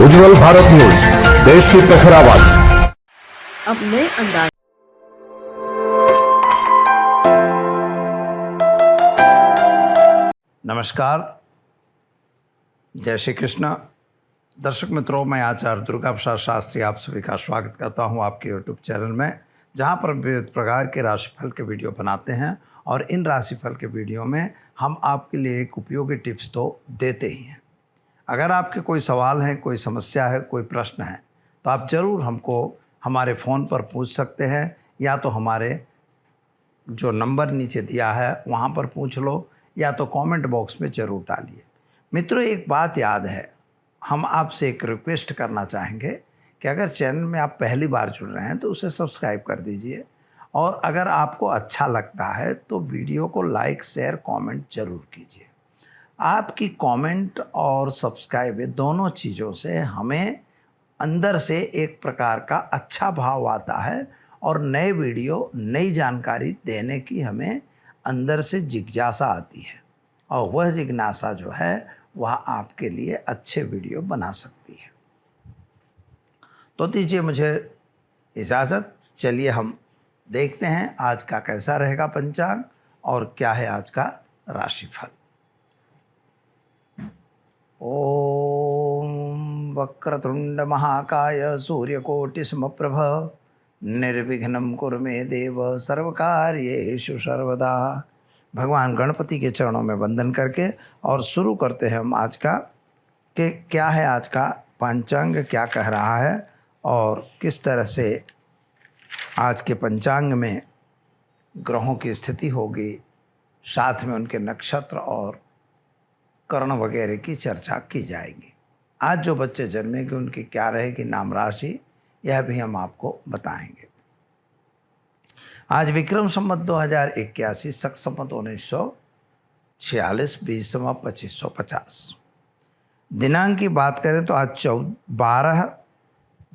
उज्जवल Bharat news, देश की प्रखर आवाज। अब नए अंदाज। नमस्कार, जय श्री कृष्ण। दर्शक मित्रों, मैं आचार्य दुर्गा प्रसाद शास्त्री आप सभी का स्वागत करता हूं आपके यूट्यूब चैनल में, जहां पर विविध प्रकार के राशिफल के वीडियो बनाते हैं। और इन राशिफल के वीडियो में हम आपके लिए एक उपयोगी टिप्स तो देते ही हैं। अगर आपके कोई सवाल है, कोई समस्या है, कोई प्रश्न है, तो आप ज़रूर हमको हमारे फ़ोन पर पूछ सकते हैं, या तो हमारे जो नंबर नीचे दिया है वहाँ पर पूछ लो, या तो कमेंट बॉक्स में ज़रूर डालिए। मित्रों, एक बात याद है, हम आपसे एक रिक्वेस्ट करना चाहेंगे कि अगर चैनल में आप पहली बार जुड़ रहे हैं तो उसे सब्सक्राइब कर दीजिए, और अगर आपको अच्छा लगता है तो वीडियो को लाइक, शेयर, कमेंट ज़रूर कीजिए। आपकी कमेंट और सब्सक्राइब दोनों चीज़ों से हमें अंदर से एक प्रकार का अच्छा भाव आता है, और नए वीडियो, नई जानकारी देने की हमें अंदर से जिज्ञासा आती है, और वह जिज्ञासा जो है वह आपके लिए अच्छे वीडियो बना सकती है। तो दीजिए मुझे इजाज़त, चलिए हम देखते हैं आज का कैसा रहेगा पंचांग और क्या है आज का राशिफल। ओम वक्रतुंड महाकाय सूर्यकोटि समप्रभ निर्विघ्नं कुरु मे देव सर्वकार्येषु सर्वदा। भगवान गणपति के चरणों में वंदन करके और शुरू करते हैं हम आज का कि क्या है आज का पंचांग, क्या कह रहा है और किस तरह से आज के पंचांग में ग्रहों की स्थिति होगी, साथ में उनके नक्षत्र और कर्ण वगैरह की चर्चा की जाएगी। आज जो बच्चे जन्मेंगे उनकी क्या रहेगी नाम राशि, यह भी हम आपको बताएंगे। आज विक्रम संवत 2081, शक संवत 1946, 20/2550। दिनांक की बात करें तो आज 12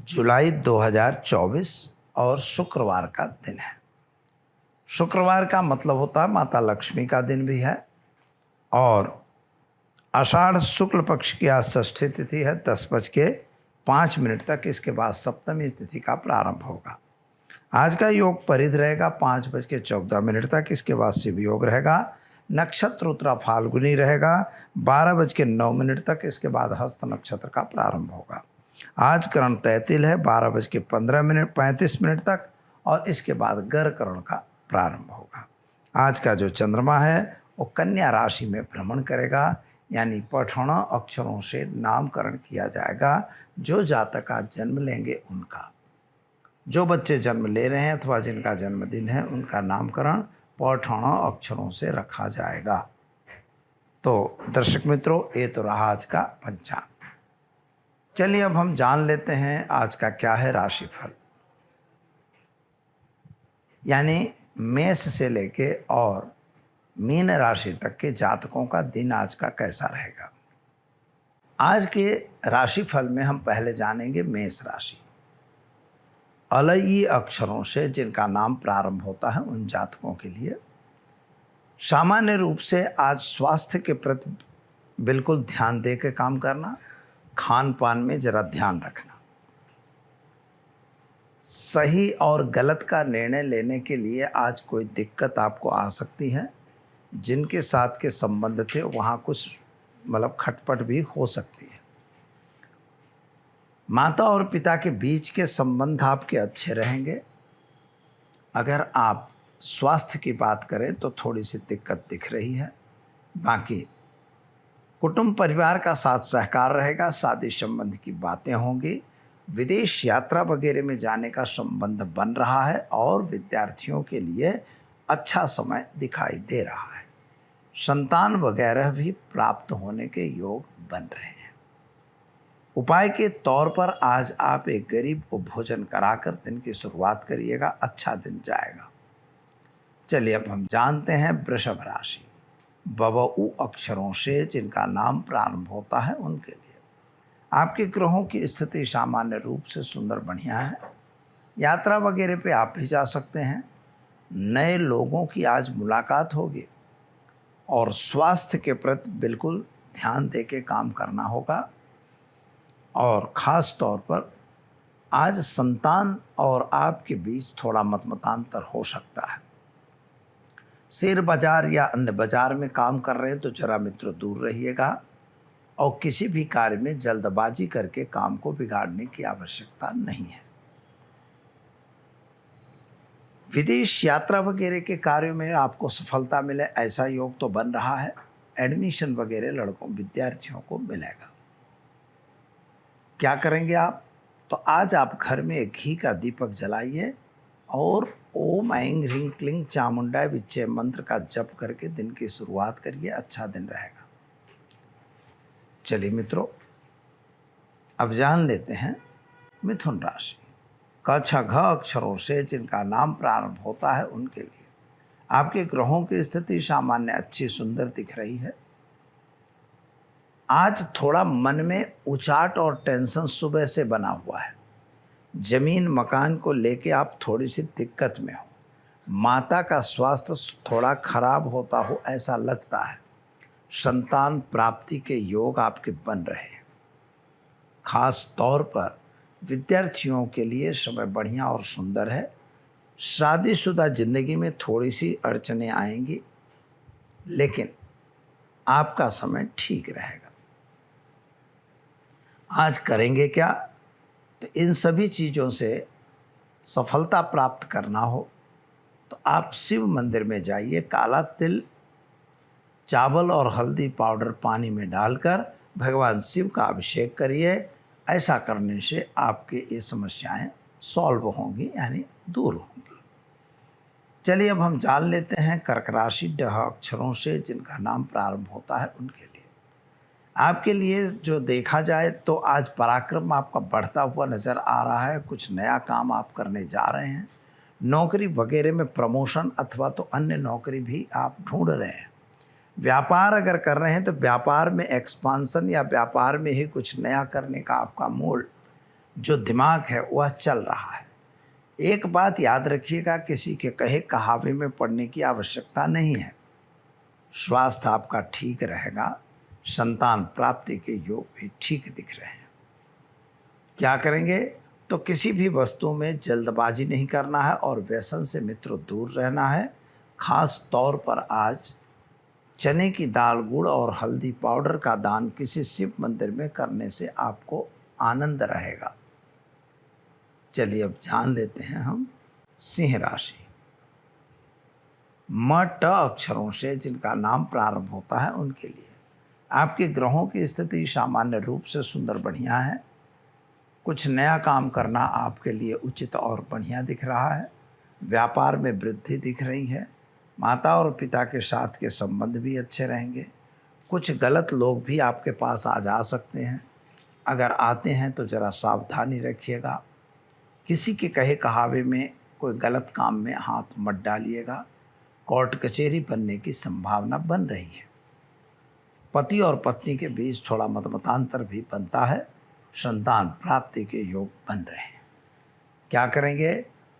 जुलाई 2024 और शुक्रवार का दिन है। शुक्रवार का मतलब होता है माता लक्ष्मी का दिन भी है, और आषाढ़ शुक्ल पक्ष की आज षष्ठी तिथि है, 10:05 तक। इसके बाद सप्तमी तिथि का प्रारंभ होगा। आज का योग परिध रहेगा 5:14 तक। इसके बाद शिव योग रहेगा। नक्षत्र उत्तरा फाल्गुनी रहेगा 12:09 तक। इसके बाद हस्त नक्षत्र का प्रारंभ होगा। आज करण तैतिल है 12:35 तक, और इसके बाद गर करण का प्रारंभ होगा। आज का जो चंद्रमा है वो कन्या राशि में भ्रमण करेगा, यानी पठण अक्षरों से नामकरण किया जाएगा। जो जातक आज जन्म लेंगे उनका, जो बच्चे जन्म ले रहे हैं अथवा जिनका जन्मदिन है, उनका नामकरण पठण अक्षरों से रखा जाएगा। तो दर्शक मित्रों, ये तो रहा आज का पंचांग। चलिए अब हम जान लेते हैं आज का क्या है राशिफल, यानी मेष से लेके और मीन राशि तक के जातकों का दिन आज का कैसा रहेगा। आज के राशिफल में हम पहले जानेंगे मेष राशि। अलई अक्षरों से जिनका नाम प्रारंभ होता है उन जातकों के लिए सामान्य रूप से आज स्वास्थ्य के प्रति बिल्कुल ध्यान दे के काम करना, खान पान में जरा ध्यान रखना, सही और गलत का निर्णय लेने के लिए आज कोई दिक्कत आपको आ सकती है। जिनके साथ के संबंध थे वहाँ कुछ खटपट भी हो सकती है। माता और पिता के बीच के संबंध आपके अच्छे रहेंगे। अगर आप स्वास्थ्य की बात करें तो थोड़ी सी दिक्कत दिख रही है। बाकी कुटुंब परिवार का साथ सहकार रहेगा। शादी संबंध की बातें होंगी। विदेश यात्रा वगैरह में जाने का संबंध बन रहा है, और विद्यार्थियों के लिए अच्छा समय दिखाई दे रहा है। संतान वगैरह भी प्राप्त होने के योग बन रहे हैं। उपाय के तौर पर आज आप एक गरीब को भोजन कराकर दिन की शुरुआत करिएगा, अच्छा दिन जाएगा। चलिए अब हम जानते हैं वृषभ राशि। बबऊ अक्षरों से जिनका नाम प्रारंभ होता है उनके लिए आपके ग्रहों की स्थिति सामान्य रूप से सुंदर बढ़िया है। यात्रा वगैरह पे आप भी जा सकते हैं। नए लोगों की आज मुलाकात होगी, और स्वास्थ्य के प्रति बिल्कुल ध्यान दे के काम करना होगा। और ख़ास तौर पर आज संतान और आपके बीच थोड़ा मतमतांतर हो सकता है। शेयर बाजार या अन्य बाजार में काम कर रहे हैं तो जरा मित्रों दूर रहिएगा और किसी भी कार्य में जल्दबाजी करके काम को बिगाड़ने की आवश्यकता नहीं है। विदेश यात्रा वगैरह के कार्यों में आपको सफलता मिले ऐसा योग तो बन रहा है। एडमिशन वगैरह लड़कों विद्यार्थियों को मिलेगा। क्या करेंगे आप? तो आज आप घर में एक घी का दीपक जलाइए और ओम ऐं ह्रीं क्लीं चामुंडाय विच्चे मंत्र का जप करके दिन की शुरुआत करिए। अच्छा दिन रहेगा। चलिए मित्रों, अब जान लेते हैं मिथुन राशि। क छ घ अक्षरों से जिनका नाम प्रारंभ होता है उनके लिए आपके ग्रहों की स्थिति सामान्य अच्छी सुंदर दिख रही है। आज थोड़ा मन में उचाट और टेंशन सुबह से बना हुआ है। जमीन मकान को लेके आप थोड़ी सी दिक्कत में हो। माता का स्वास्थ्य थोड़ा खराब होता हो ऐसा लगता है। संतान प्राप्ति के योग आपके बन रहे हैं। खास तौर पर विद्यार्थियों के लिए समय बढ़िया और सुंदर है। शादीशुदा जिंदगी में थोड़ी सी अड़चनें आएंगी, लेकिन आपका समय ठीक रहेगा। आज करेंगे क्या? तो इन सभी चीज़ों से सफलता प्राप्त करना हो तो आप शिव मंदिर में जाइए। काला तिल, चावल और हल्दी पाउडर पानी में डालकर भगवान शिव का अभिषेक करिए। ऐसा करने से आपके ये समस्याएं सॉल्व होंगी, यानी दूर होंगी। चलिए अब हम जान लेते हैं कर्क राशि ड अक्षरों से जिनका नाम प्रारंभ होता है उनके लिए। आपके लिए जो देखा जाए तो आज पराक्रम आपका बढ़ता हुआ नज़र आ रहा है। कुछ नया काम आप करने जा रहे हैं। नौकरी वगैरह में प्रमोशन अथवा तो अन्य नौकरी भी आप ढूंढ रहे हैं। व्यापार अगर कर रहे हैं तो व्यापार में एक्सपांसन या व्यापार में ही कुछ नया करने का आपका मूड जो दिमाग है वह चल रहा है। एक बात याद रखिएगा, किसी के कहे कहावे में पड़ने की आवश्यकता नहीं है। स्वास्थ्य आपका ठीक रहेगा। संतान प्राप्ति के योग भी ठीक दिख रहे हैं। क्या करेंगे? तो किसी भी वस्तु में जल्दबाजी नहीं करना है और व्यसन से मित्रों दूर रहना है। खास तौर पर आज चने की दाल, गुड़ और हल्दी पाउडर का दान किसी शिव मंदिर में करने से आपको आनंद रहेगा। चलिए अब जान लेते हैं हम सिंह राशि। म ट अक्षरों से जिनका नाम प्रारंभ होता है उनके लिए आपके ग्रहों की स्थिति सामान्य रूप से सुंदर बढ़िया है। कुछ नया काम करना आपके लिए उचित और बढ़िया दिख रहा है। व्यापार में वृद्धि दिख रही है। माता और पिता के साथ के संबंध भी अच्छे रहेंगे। कुछ गलत लोग भी आपके पास आ जा सकते हैं। अगर आते हैं तो ज़रा सावधानी रखिएगा। किसी के कहे कहावे में कोई गलत काम में हाथ मत डालिएगा। कोर्ट कचहरी बनने की संभावना बन रही है। पति और पत्नी के बीच थोड़ा मतमतांतर भी बनता है। संतान प्राप्ति के योग बन रहे हैं। क्या करेंगे?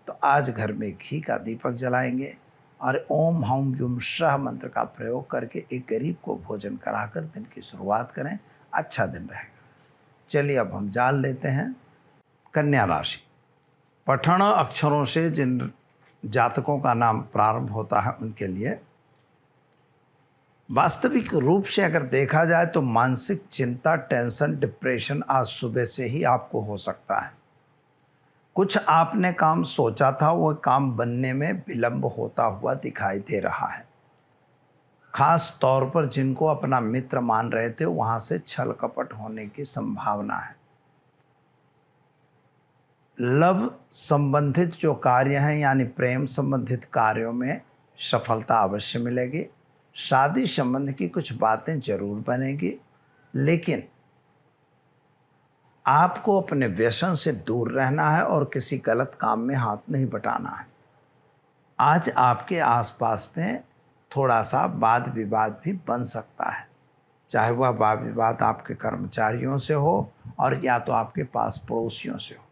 तो आज घर में घी का दीपक जलाएंगे और ओम हौम जुम सह मंत्र का प्रयोग करके एक गरीब को भोजन कराकर दिन की शुरुआत करें। अच्छा दिन रहेगा। चलिए अब हम जान लेते हैं कन्या राशि। पठण अक्षरों से जिन जातकों का नाम प्रारंभ होता है उनके लिए वास्तविक रूप से अगर देखा जाए तो मानसिक चिंता, टेंशन, डिप्रेशन आज सुबह से ही आपको हो सकता है। कुछ आपने काम सोचा था वो काम बनने में विलंब होता हुआ दिखाई दे रहा है। खास तौर पर जिनको अपना मित्र मान रहे थे वहां से छल कपट होने की संभावना है। लव संबंधित जो कार्य हैं यानी प्रेम संबंधित कार्यों में सफलता अवश्य मिलेगी। शादी संबंध की कुछ बातें जरूर बनेगी, लेकिन आपको अपने व्यसन से दूर रहना है और किसी गलत काम में हाथ नहीं बटाना है। आज आपके आसपास में थोड़ा सा वाद विवाद भी बन सकता है, चाहे वह वाद विवाद आपके कर्मचारियों से हो और या तो आपके पास पड़ोसियों से हो।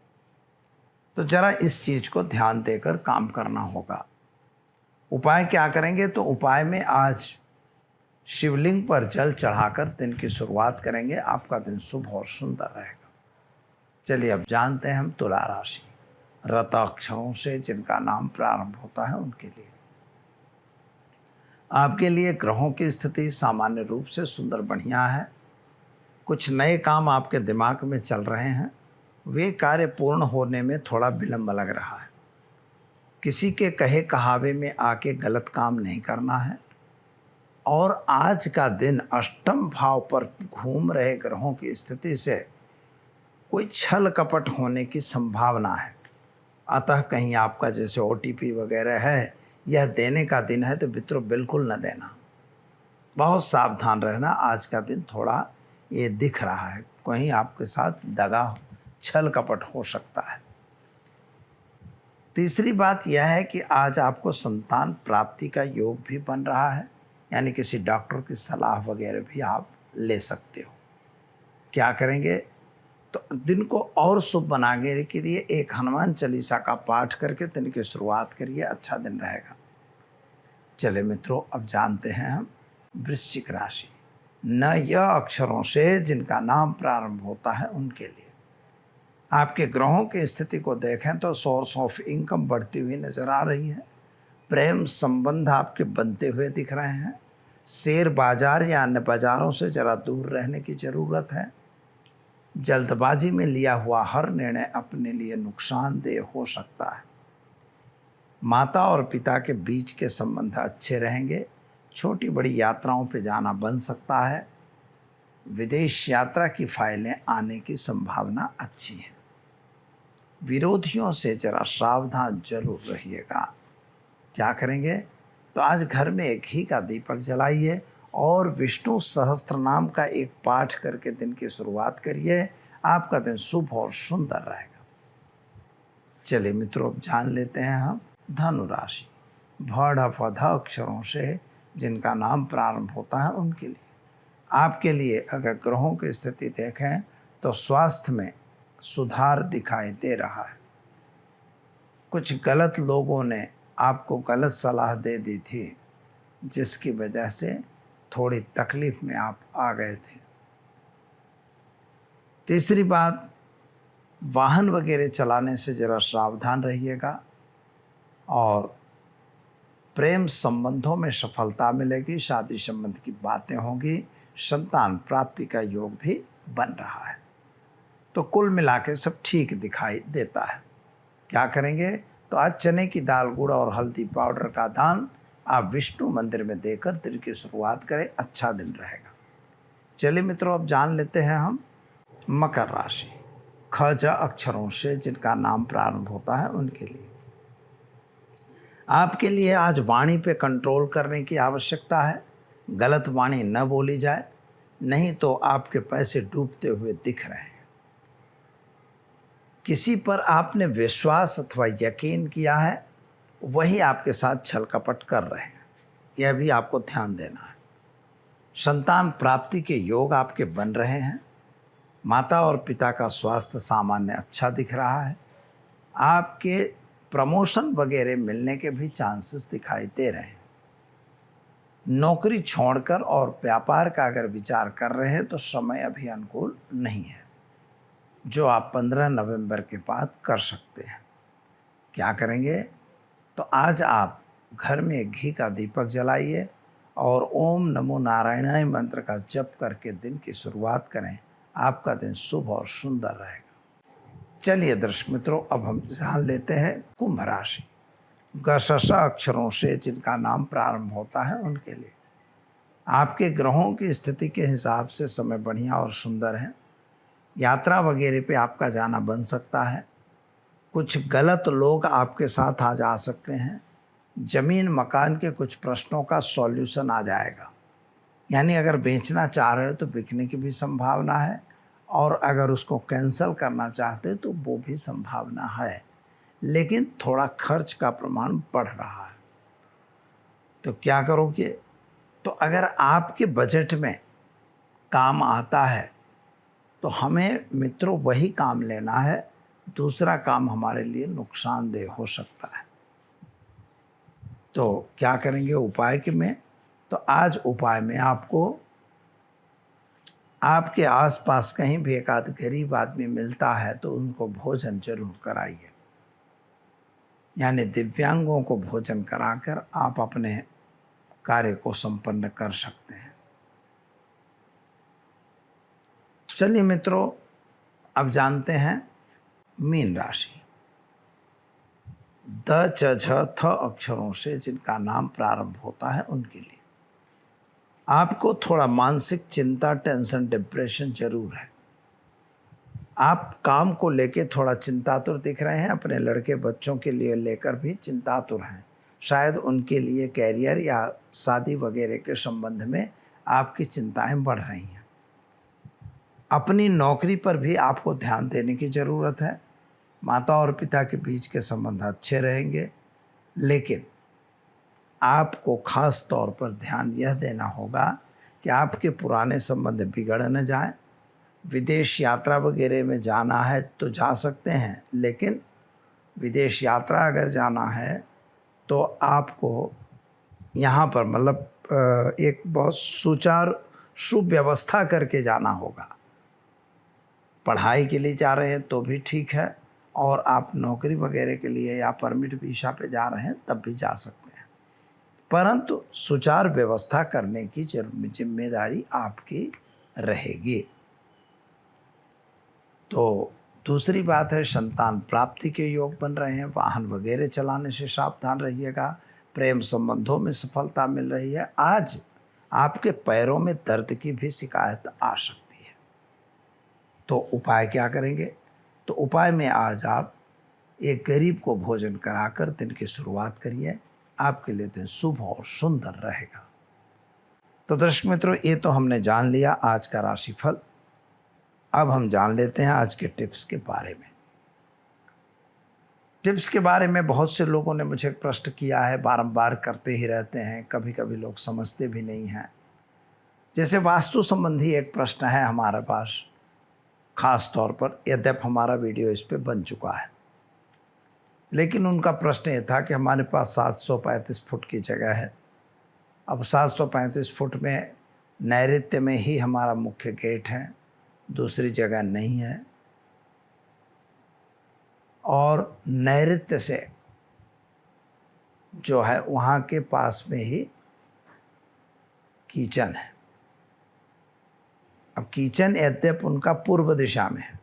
तो जरा इस चीज़ को ध्यान देकर काम करना होगा। उपाय क्या करेंगे? तो उपाय में आज शिवलिंग पर जल चढ़ाकर दिन की शुरुआत करेंगे। आपका दिन शुभ और सुंदर रहेगा। चलिए अब जानते हैं हम तुला राशि रत अक्षरों से जिनका नाम प्रारंभ होता है उनके लिए। आपके लिए ग्रहों की स्थिति सामान्य रूप से सुंदर बढ़िया है। कुछ नए काम आपके दिमाग में चल रहे हैं, वे कार्य पूर्ण होने में थोड़ा विलंब लग रहा है। किसी के कहे कहावे में आके गलत काम नहीं करना है। और आज का दिन अष्टम भाव पर घूम रहे ग्रहों की स्थिति से कोई छल कपट होने की संभावना है। अतः कहीं आपका जैसे OTP वगैरह है, यह देने का दिन है तो मित्रों बिल्कुल न देना। बहुत सावधान रहना। आज का दिन थोड़ा ये दिख रहा है, कहीं आपके साथ दगा छल कपट हो सकता है। तीसरी बात यह है कि आज आपको संतान प्राप्ति का योग भी बन रहा है, यानी किसी डॉक्टर की सलाह वगैरह भी आप ले सकते हो। क्या करेंगे तो दिन को और शुभ बनाने के लिए एक हनुमान चालीसा का पाठ करके दिन की शुरुआत करिए, अच्छा दिन रहेगा। चले मित्रों अब जानते हैं हम वृश्चिक राशि न यह अक्षरों से जिनका नाम प्रारंभ होता है उनके लिए। आपके ग्रहों की स्थिति को देखें तो सोर्स ऑफ इनकम बढ़ती हुई नजर आ रही है। प्रेम संबंध आपके बनते हुए दिख रहे हैं। शेयर बाजार या अन्य बाजारों से जरा दूर रहने की ज़रूरत है। जल्दबाजी में लिया हुआ हर निर्णय अपने लिए नुकसानदेह हो सकता है। माता और पिता के बीच के संबंध अच्छे रहेंगे। छोटी बड़ी यात्राओं पर जाना बन सकता है। विदेश यात्रा की फाइलें आने की संभावना अच्छी है। विरोधियों से जरा सावधान जरूर रहिएगा। क्या करेंगे तो आज घर में एक घी का दीपक जलाइए और विष्णु सहस्त्र नाम का एक पाठ करके दिन की शुरुआत करिए। आपका दिन शुभ और सुंदर रहेगा। चलिए मित्रों अब जान लेते हैं हम धनु राशि भड़ फध अक्षरों से जिनका नाम प्रारंभ होता है उनके लिए। आपके लिए अगर ग्रहों की स्थिति देखें तो स्वास्थ्य में सुधार दिखाई दे रहा है। कुछ गलत लोगों ने आपको गलत सलाह दे दी थी, जिसकी वजह से थोड़ी तकलीफ में आप आ गए थे। तीसरी बात, वाहन वगैरह चलाने से जरा सावधान रहिएगा। और प्रेम संबंधों में सफलता मिलेगी। शादी संबंध की बातें होंगी। संतान प्राप्ति का योग भी बन रहा है। तो कुल मिला के सब ठीक दिखाई देता है। क्या करेंगे तो आज चने की दाल, गुड़ और हल्दी पाउडर का दान आप विष्णु मंदिर में देकर दिन की शुरुआत करें, अच्छा दिन रहेगा। चलिए मित्रों अब जान लेते हैं हम मकर राशि ख ज अक्षरों से जिनका नाम प्रारंभ होता है उनके लिए। आपके लिए आज वाणी पे कंट्रोल करने की आवश्यकता है। गलत वाणी न बोली जाए, नहीं तो आपके पैसे डूबते हुए दिख रहे हैं। किसी पर आपने विश्वास अथवा यकीन किया है, वही आपके साथ छल कपट कर रहे हैं, यह भी आपको ध्यान देना है। संतान प्राप्ति के योग आपके बन रहे हैं। माता और पिता का स्वास्थ्य सामान्य अच्छा दिख रहा है। आपके प्रमोशन वगैरह मिलने के भी चांसेस दिखाई दे रहे हैं। नौकरी छोड़कर और व्यापार का अगर विचार कर रहे हैं तो समय अभी अनुकूल नहीं है, जो आप 15 नवंबर के बाद कर सकते हैं। क्या करेंगे तो आज आप घर में घी का दीपक जलाइए और ओम नमो नारायणाय मंत्र का जप करके दिन की शुरुआत करें। आपका दिन शुभ और सुंदर रहेगा। चलिए दर्शक मित्रों अब हम जान लेते हैं कुंभ राशि गशश अक्षरों से जिनका नाम प्रारंभ होता है उनके लिए। आपके ग्रहों की स्थिति के हिसाब से समय बढ़िया और सुंदर है। यात्रा वगैरह पे आपका जाना बन सकता है। कुछ गलत लोग आपके साथ आज आ सकते हैं। जमीन मकान के कुछ प्रश्नों का सॉल्यूशन आ जाएगा। यानी अगर बेचना चाह रहे हो तो बिकने की भी संभावना है, और अगर उसको कैंसिल करना चाहते तो वो भी संभावना है, लेकिन थोड़ा खर्च का प्रमाण बढ़ रहा है। तो क्या करोगे तो अगर आपके बजट में काम आता है तो हमें मित्रों वही काम लेना है। दूसरा काम हमारे लिए नुकसानदेह हो सकता है। तो क्या करेंगे उपाय के में तो आज उपाय में आपको आपके आसपास कहीं भी एक आध गरीब आदमी मिलता है तो उनको भोजन जरूर कराइए। यानी दिव्यांगों को भोजन कराकर आप अपने कार्य को संपन्न कर सकते हैं। चलिए मित्रों, अब जानते हैं मीन राशि। द च झ थ अक्षरों से जिनका नाम प्रारंभ होता है उनके लिए आपको थोड़ा मानसिक चिंता, टेंशन, डिप्रेशन जरूर है। आप काम को लेके थोड़ा चिंतातुर दिख रहे हैं, अपने लड़के बच्चों के लिए लेकर भी चिंतातुर हैं। शायद उनके लिए कैरियर या शादी वगैरह के संबंध में आपकी चिंताएं बढ़ रही हैं। अपनी नौकरी पर भी आपको ध्यान देने की ज़रूरत है। माता और पिता के बीच के संबंध अच्छे रहेंगे, लेकिन आपको खास तौर पर ध्यान यह देना होगा कि आपके पुराने संबंध बिगड़ न जाएं। विदेश यात्रा वगैरह में जाना है तो जा सकते हैं, लेकिन विदेश यात्रा अगर जाना है तो आपको यहाँ पर मतलब एक बहुत सुचारू सुव्यवस्था करके जाना होगा। पढ़ाई के लिए जा रहे हैं तो भी ठीक है, और आप नौकरी वगैरह के लिए या परमिट वीज़ा पे जा रहे हैं तब भी जा सकते हैं, परंतु सुचारू व्यवस्था करने की जिम्मेदारी आपकी रहेगी। तो दूसरी बात है, संतान प्राप्ति के योग बन रहे हैं। वाहन वगैरह चलाने से सावधान रहिएगा। प्रेम संबंधों में सफलता मिल रही है। आज आपके पैरों में दर्द की भी शिकायत आ सकती है। तो उपाय क्या करेंगे? तो उपाय में आज आप एक गरीब को भोजन कराकर दिन की शुरुआत करिए। आपके लिए दिन शुभ और सुंदर रहेगा। तो दर्शक मित्रों, ये तो हमने जान लिया आज का राशिफल। अब हम जान लेते हैं आज के टिप्स के बारे में। टिप्स के बारे में बहुत से लोगों ने मुझे प्रश्न किया है, बारंबार करते ही रहते हैं, कभी कभी लोग समझते भी नहीं हैं। जैसे वास्तु संबंधी एक प्रश्न है हमारे पास खास तौर पर, यद्यप हमारा वीडियो इस पे बन चुका है, लेकिन उनका प्रश्न ये था कि हमारे पास 735 फुट की जगह है। अब 735 फुट में नैऋत्य में ही हमारा मुख्य गेट है, दूसरी जगह नहीं है, और नैऋत्य से जो है वहाँ के पास में ही किचन है। अब किचन यद्यप उनका पूर्व दिशा में है,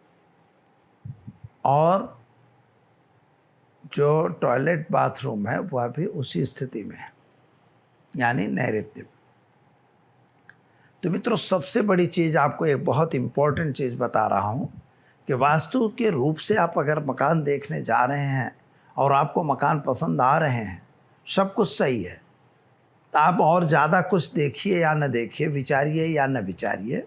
और जो टॉयलेट बाथरूम है वह भी उसी स्थिति में है, यानी नैऋत्य में। तो मित्रों, सबसे बड़ी चीज़ आपको एक बहुत इम्पोर्टेंट चीज़ बता रहा हूँ कि वास्तु के रूप से आप अगर मकान देखने जा रहे हैं और आपको मकान पसंद आ रहे हैं, सब कुछ सही है, तो आप और ज़्यादा कुछ देखिए या न देखिए, विचारिए या न विचारिए,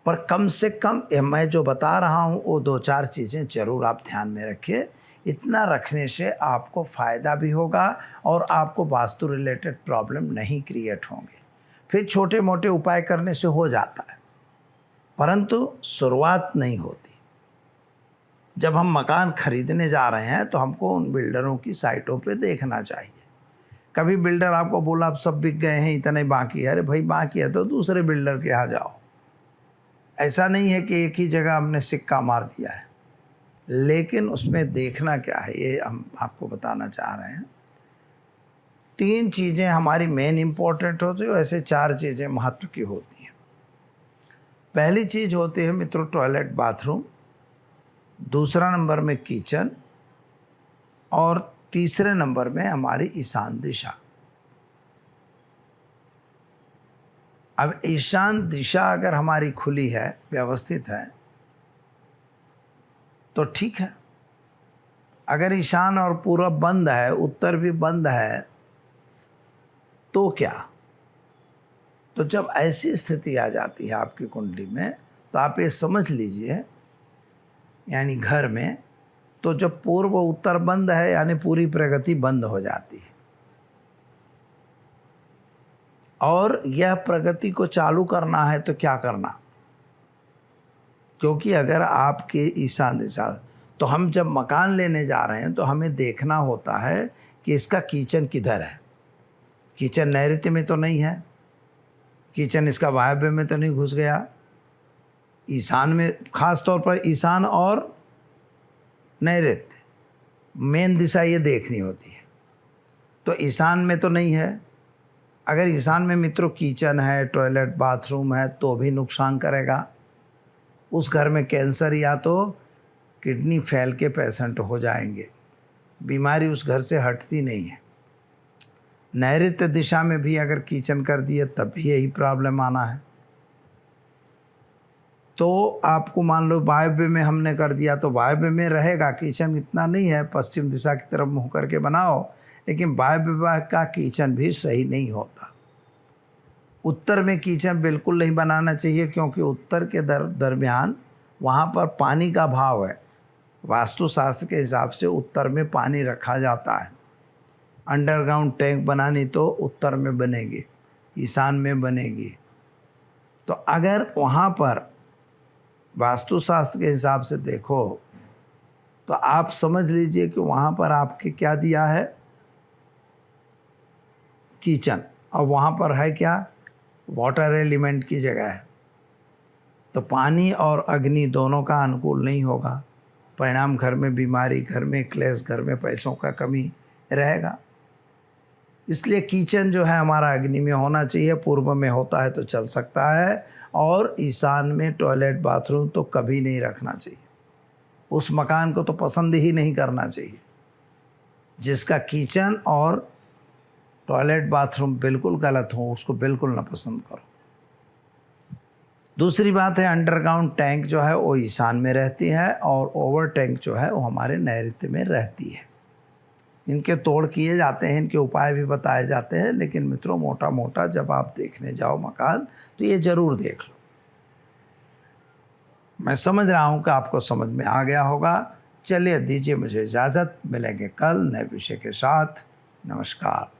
पर कम से कम मैं जो बता रहा हूँ वो 2-4 चीज़ें ज़रूर आप ध्यान में रखिए। इतना रखने से आपको फ़ायदा भी होगा और आपको वास्तु रिलेटेड प्रॉब्लम नहीं क्रिएट होंगे। फिर छोटे मोटे उपाय करने से हो जाता है, परंतु शुरुआत नहीं होती। जब हम मकान खरीदने जा रहे हैं तो हमको उन बिल्डरों की साइटों पे देखना चाहिए। कभी बिल्डर आपको बोला अब सब बिक गए हैं, इतना ही बाकी है, अरे भाई बाकी है तो दूसरे बिल्डर के यहाँ जाओ। ऐसा नहीं है कि एक ही जगह हमने सिक्का मार दिया है, लेकिन उसमें देखना क्या है ये हम आपको बताना चाह रहे हैं। 3 चीज़ें हमारी मेन इम्पोर्टेंट होती है, ऐसे 4 चीज़ें महत्व की होती हैं। पहली चीज़ होती है मित्रों टॉयलेट बाथरूम, दूसरा नंबर में किचन, और तीसरे नंबर में हमारी ईशान दिशा। अब ईशान दिशा अगर हमारी खुली है, व्यवस्थित है, तो ठीक है। अगर ईशान और पूरब बंद है, उत्तर भी बंद है, तो क्या? तो जब ऐसी स्थिति आ जाती है आपकी कुंडली में, तो आप ये समझ लीजिए, यानी घर में, तो जब पूर्व उत्तर बंद है यानी पूरी प्रगति बंद हो जाती है। और यह प्रगति को चालू करना है तो क्या करना? क्योंकि अगर आपके ईशान दिशा, तो हम जब मकान लेने जा रहे हैं तो हमें देखना होता है कि इसका किचन किधर है। किचन नैऋत्य में तो नहीं है, किचन इसका वायव्य में तो नहीं घुस गया, ईशान में, खास तौर पर ईशान और नैऋत्य मेन दिशा ये देखनी होती है। तो ईशान में तो नहीं है। अगर ईशान में मित्रों किचन है, टॉयलेट, बाथरूम है तो भी नुकसान करेगा। उस घर में कैंसर या तो किडनी फेल के पेशेंट हो जाएंगे। बीमारी उस घर से हटती नहीं है। नैऋत्य दिशा में भी अगर किचन कर दिए तब भी यही प्रॉब्लम आना है। तो आपको मान लो वायव्य में हमने कर दिया तो वायव्य में रहेगा, किचन इतना नहीं है, पश्चिम दिशा की तरफ मुँह करके बनाओ, लेकिन वायव्य का किचन भी सही नहीं होता। उत्तर में किचन बिल्कुल नहीं बनाना चाहिए, क्योंकि उत्तर के दरमियान वहाँ पर पानी का भाव है। वास्तुशास्त्र के हिसाब से उत्तर में पानी रखा जाता है। अंडरग्राउंड टैंक बनानी तो उत्तर में बनेगी, ईशान में बनेगी। तो अगर वहाँ पर वास्तुशास्त्र के हिसाब से देखो तो आप समझ लीजिए कि वहाँ पर आपके क्या दिया है, किचन, और वहाँ पर है क्या, वाटर एलिमेंट की जगह है। तो पानी और अग्नि दोनों का अनुकूल नहीं होगा। परिणाम घर में बीमारी, घर में क्लेश, घर में पैसों का कमी रहेगा। इसलिए किचन जो है हमारा अग्नि में होना चाहिए। पूर्व में होता है तो चल सकता है, और ईशान में टॉयलेट बाथरूम तो कभी नहीं रखना चाहिए। उस मकान को तो पसंद ही नहीं करना चाहिए। जिसका किचन और टॉयलेट बाथरूम बिल्कुल गलत हो उसको बिल्कुल ना पसंद करो। दूसरी बात है, अंडरग्राउंड टैंक जो है वो ईशान में रहती है, और ओवर टैंक जो है वो हमारे नैऋत्य में रहती है। इनके तोड़ किए जाते हैं, इनके उपाय भी बताए जाते हैं, लेकिन मित्रों मोटा मोटा जब आप देखने जाओ मकान तो ये ज़रूर देख लो। मैं समझ रहा हूँ कि आपको समझ में आ गया होगा। चलिए दीजिए मुझे इजाज़त, मिलेंगे कल नए विषय के साथ। नमस्कार।